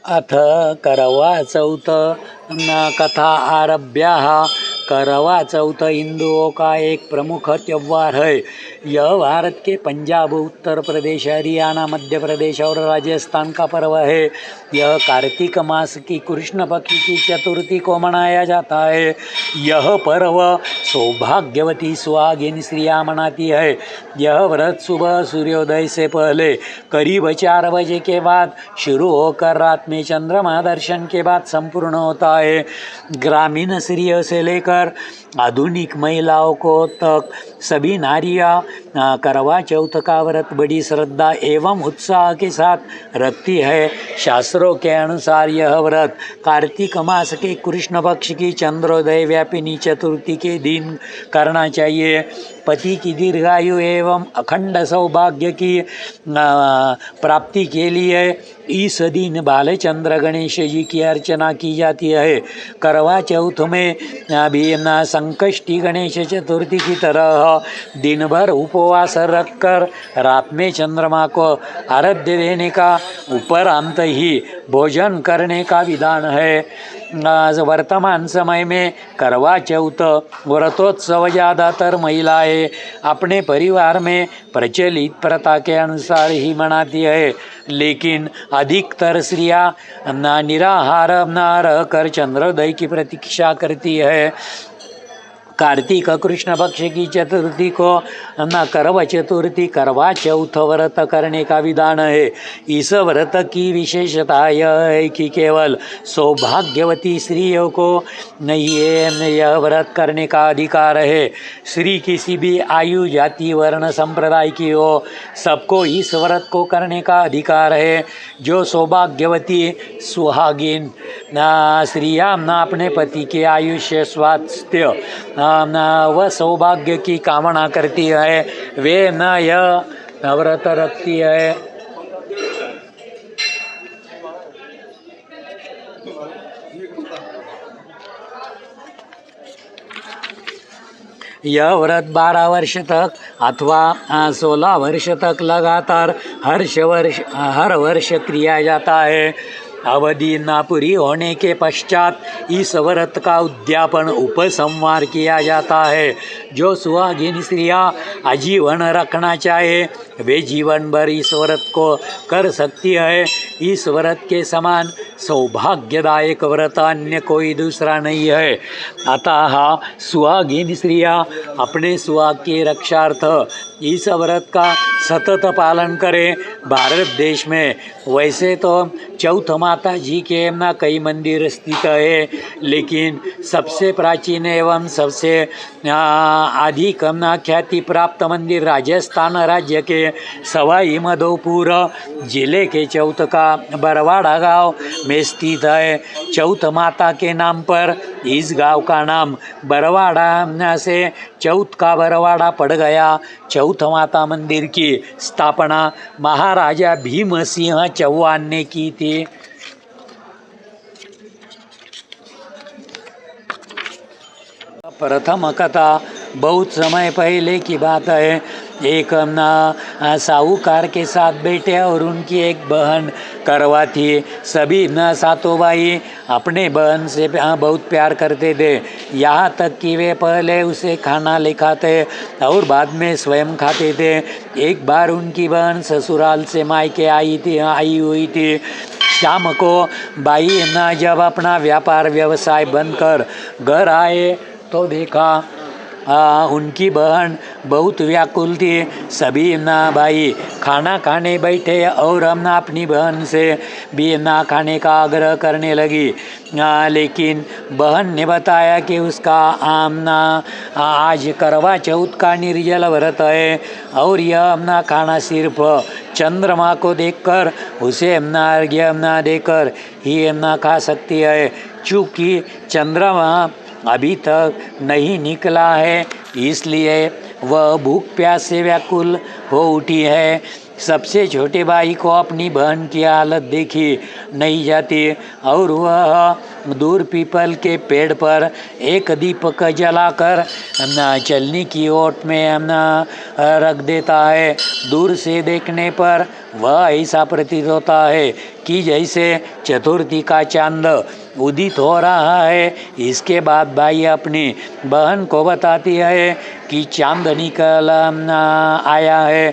अथ करवा चौथ कथा आरभ्या। करवा चौथ हिंदुओं का एक प्रमुख त्यौहार है। यह भारत के पंजाब, उत्तर प्रदेश, हरियाणा, मध्य प्रदेश और राजस्थान का पर्व है। यह कार्तिक मास की कृष्ण पक्ष की चतुर्थी को मनाया जाता है। यह पर्व सौभाग्यवती सुहागिन स्त्रियां मनाती है। यह व्रत सुबह सूर्योदय से पहले करीब 4 बजे के बाद शुरू होकर रात में चंद्रमा दर्शन के बाद संपूर्ण होता है। ग्रामीण स्त्रियों से लेकर आधुनिक महिलाओं को तक सभी नारियां करवा चौथ का व्रत बड़ी श्रद्धा एवं उत्साह के साथ रखती है। शास्त्रों के अनुसार यह व्रत कार्तिक मास के कृष्ण पक्ष की चंद्रोदय व्यापिनी चतुर्थी के दिन करना चाहिए। पति की दीर्घायु एवं अखंड सौभाग्य की प्राप्ति के लिए इस दिन बालचंद्र गणेश जी की अर्चना की जाती है। करवा चौथ में भी संकष्टी गणेश चतुर्थी की तरह दिन भर उपवास रखकर रात में चंद्रमा को आराध्य देने का उपरांत ही भोजन करने का विधान है। वर्तमान समय में करवा चौथ व्रतोत्सव ज़्यादातर महिलाएं अपने परिवार में प्रचलित प्रथा के अनुसार ही मनाती है, लेकिन अधिकतर स्त्रियां निराहार न रहकर चंद्रोदय की प्रतीक्षा करती है। कार्तिक कृष्ण पक्ष की चतुर्थी को करवा चतुर्थी करवा चौथ व्रत करने का विधान है। इस व्रत की विशेषता यह है कि केवल सौभाग्यवती स्त्रियों को यह व्रत करने का अधिकार है। स्त्री किसी भी आयु, जाति, वर्ण, संप्रदाय की हो, सबको इस व्रत को करने का अधिकार है। जो सौभाग्यवती सुहागिन स्त्रियां अपने पति के आयुष्य, स्वास्थ्य व सौभाग्य की कामना करती है, वे यह व्रत रखती है। यह व्रत 12 वर्ष तक अथवा 16 वर्ष तक लगातार हर वर्ष किया जाता है। अवधि न पूरी होने के पश्चात इस व्रत का उद्यापन उपसंहार किया जाता है। जो सुहागिन स्त्रियां आजीवन रखना चाहे वे जीवन भर इस व्रत को कर सकती है। इस व्रत के समान सौभाग्यदायक व्रत अन्य कोई दूसरा नहीं है। अतः सुहागिन स्त्रियां अपने सुहाग की रक्षार्थ इस व्रत का सतत पालन करें। भारत देश में वैसे तो चौथ माता जी के कई मंदिर स्थित है, लेकिन सबसे प्राचीन एवं सबसे अधिक ख्याति प्राप्त मंदिर राजस्थान राज्य के सवाई माधोपुर जिले के चौथ का बरवाड़ा गांव में स्थित है। चौथ माता के नाम पर इस गांव का नाम बरवाड़ा से चौथ का बरवाड़ा पड़ गया। चौथ माता मंदिर की स्थापना महाराजा भीम सिंह चौहान ने की थी। प्रथम कथा बहुत समय पहले की बात है। एक साहूकार के साथ बेटे और उनकी एक बहन करवा थी। सभी सातों भाई अपने बहन से बहुत प्यार करते थे, यहाँ तक कि वे पहले उसे खाना ले खाते और बाद में स्वयं खाते थे। एक बार उनकी बहन ससुराल से मायके आई हुई थी। शाम को भाई जब अपना व्यापार व्यवसाय बंद कर घर आए तो देखा उनकी बहन बहुत व्याकुल थी। सभी भाई खाना खाने बैठे और अपनी बहन से भी खाने का आग्रह करने लगी, लेकिन बहन ने बताया कि उसका आज करवा चौथ का निर्जल व्रत है और यह खाना सिर्फ चंद्रमा को देखकर उसे अर्घ्य देकर ही खा सकती है। चूँकि चंद्रमा अभी तक नहीं निकला है, इसलिए वह भूख प्यास से व्याकुल हो उठी है। सबसे छोटे भाई को अपनी बहन की हालत देखी नहीं जाती और वह दूर पीपल के पेड़ पर एक दीपक जलाकर चलनी की ओट में रख देता है। दूर से देखने पर वह ऐसा प्रतीत होता है कि जैसे चतुर्थी का चांद उदित हो रहा है। इसके बाद भाई अपनी बहन को बताती है कि चांद निकल आया है,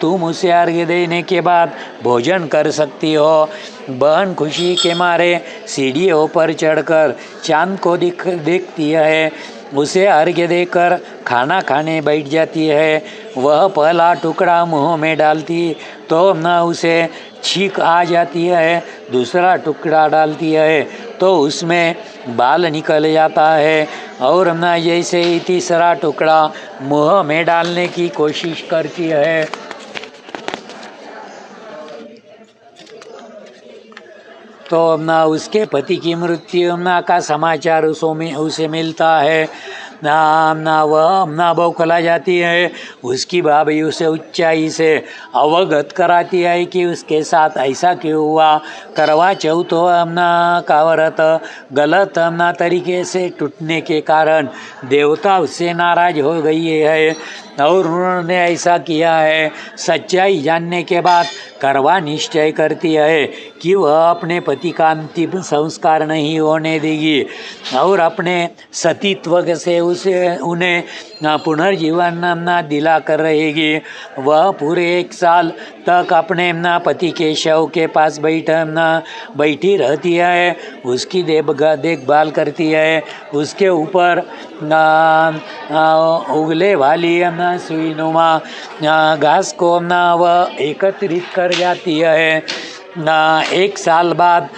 तुम उसे अर्घ्य देने के बाद भोजन कर सकती हो। बहन खुशी के मारे सीढ़ियों पर चढ़कर चांद को देखती है, उसे अर्घ्य देकर खाना खाने बैठ जाती है। वह पहला टुकड़ा मुंह में डालती तो उसे छींक आ जाती है, दूसरा टुकड़ा डालती है तो उसमें बाल निकल जाता है, और जैसे ही तीसरा टुकड़ा मुंह में डालने की कोशिश करती है तो उसके पति की मृत्यु का समाचार उसे मिलता है। वह बौखला जाती है। उसकी भाभी उसे ऊंचाई से अवगत कराती है कि उसके साथ ऐसा क्यों हुआ। करवा चौथ का व्रत गलत तरीके से टूटने के कारण देवता उससे नाराज हो गई है और उन्होंने ऐसा किया है। सच्चाई जानने के बाद करवा निश्चय करती है कि वह अपने पति का अंतिम संस्कार नहीं होने देगी और अपने सतीत्व से उन्हें पुनर्जीवन दिला कर रहेगी। वह पूरे 1 साल तक अपने पति के शव के पास बैठी रहती है, उसकी देखभाल करती है, उसके ऊपर उगले वाली सुईनुमा घास को वह एकत्रित कर जाती है। 1 साल बाद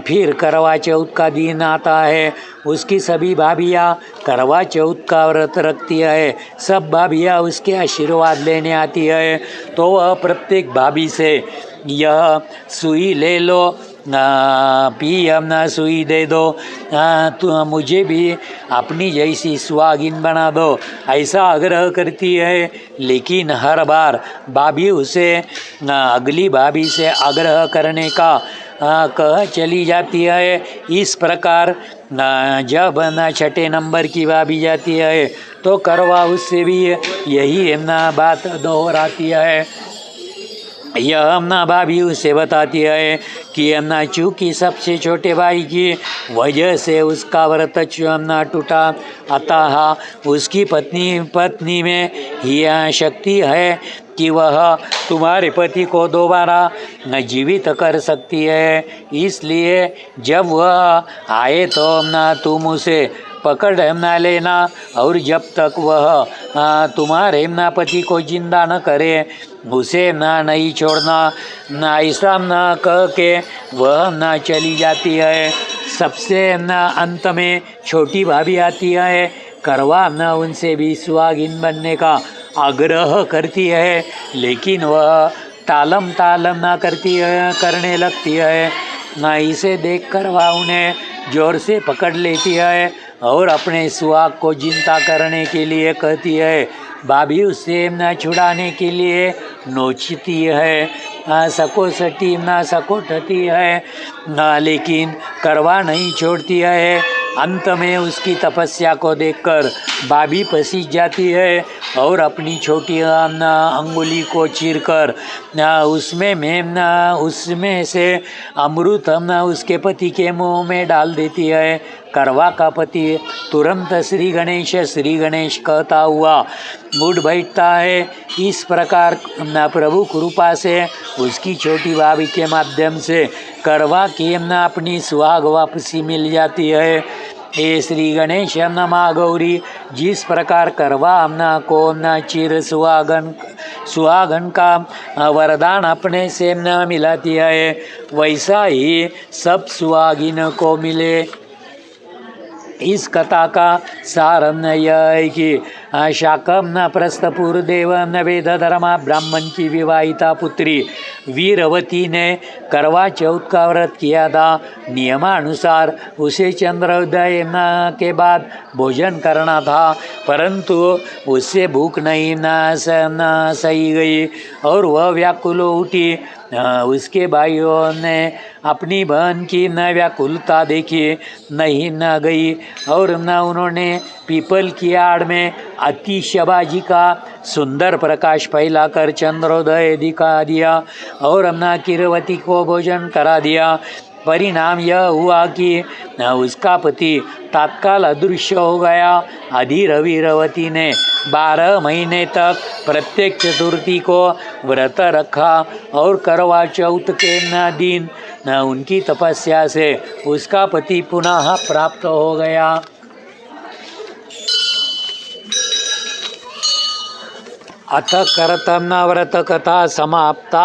फिर करवा चौथ का दिन आता है। उसकी सभी भाभियाँ करवा चौथ का व्रत रखती है। सब भाभियाँ उसके आशीर्वाद लेने आती है तो वह प्रत्येक भाभी से यह सुई ले लो, सुई दे दो, तो मुझे भी अपनी जैसी सुहागिन बना दो, ऐसा आग्रह करती है। लेकिन हर बार भाभी उसे अगली भाभी से आग्रह करने का कह चली जाती है। इस प्रकार जब 6ठे नंबर की भाभी जाती है तो करवा उससे भी यही बात दोहराती है। यह भाभी उसे बताती है कि चूँकि सबसे छोटे भाई की वजह से उसका व्रत टूटा, अतः उसकी पत्नी में यह शक्ति है कि वह तुम्हारे पति को दोबारा जीवित कर सकती है। इसलिए जब वह आए तो तुम उसे पकड़ लेना और जब तक वह तुम्हारे पति को जिंदा न करे उसे नहीं छोड़ना। ऐसा कह के वह चली जाती है। सबसे अंत में छोटी भाभी आती है। करवा उनसे भी सुहागिन बनने का आग्रह करती है, लेकिन वह टालम करने लगती है। इसे देख करवा उन्हें जोर से पकड़ लेती है और अपने सुहाग को जिंदा करने के लिए कहती है। भाभी उससे छुड़ाने के लिए नोचती है, सकोटती है, लेकिन करवा नहीं छोड़ती है। अंत में उसकी तपस्या को देखकर भाभी पसीज जाती है और अपनी छोटी अंगुली को चीरकर उसमें से अमृत उसके पति के मुंह में डाल देती है। करवा का पति तुरंत श्री गणेश कहता हुआ उठ बैठता है। इस प्रकार प्रभु कृपा से उसकी छोटी भाभी के माध्यम से करवा की अपनी सुहाग वापसी मिल जाती है। हे श्री गणेश नमः गौरी। जिस प्रकार करवा को चिर सुहागन का वरदान अपने से मिलाती है, वैसा ही सब सुहागिन को मिले। इस कथा का सार यह है कि शाकम प्रस्थपुर देव वेद धर्मा ब्राह्मण की विवाहिता पुत्री वीरवती ने करवा चौथ का व्रत किया था। नियमानुसार उसे चंद्रोदय के बाद भोजन करना था, परंतु उससे भूख नहीं सही गई और वह व्याकुल उठी। उसके भाइयों ने अपनी बहन की न व्याकुलता देखी नहीं न गई और न उन्होंने पीपल की आड़ में आतिशबाजी का सुंदर प्रकाश फैलाकर चंद्रोदय दिखा दिया और न किरवती को भोजन करा दिया। परिणाम यह हुआ कि उसका पति तत्काल अदृश्य हो गया। अधिरविरवती ने 12 महीने तक प्रत्येक चतुर्थी को व्रत रखा और करवा चौथ के दिन उनकी तपस्या से उसका पति पुनः प्राप्त हो गया। अथ कर्तव्य व्रत कथा समाप्ता।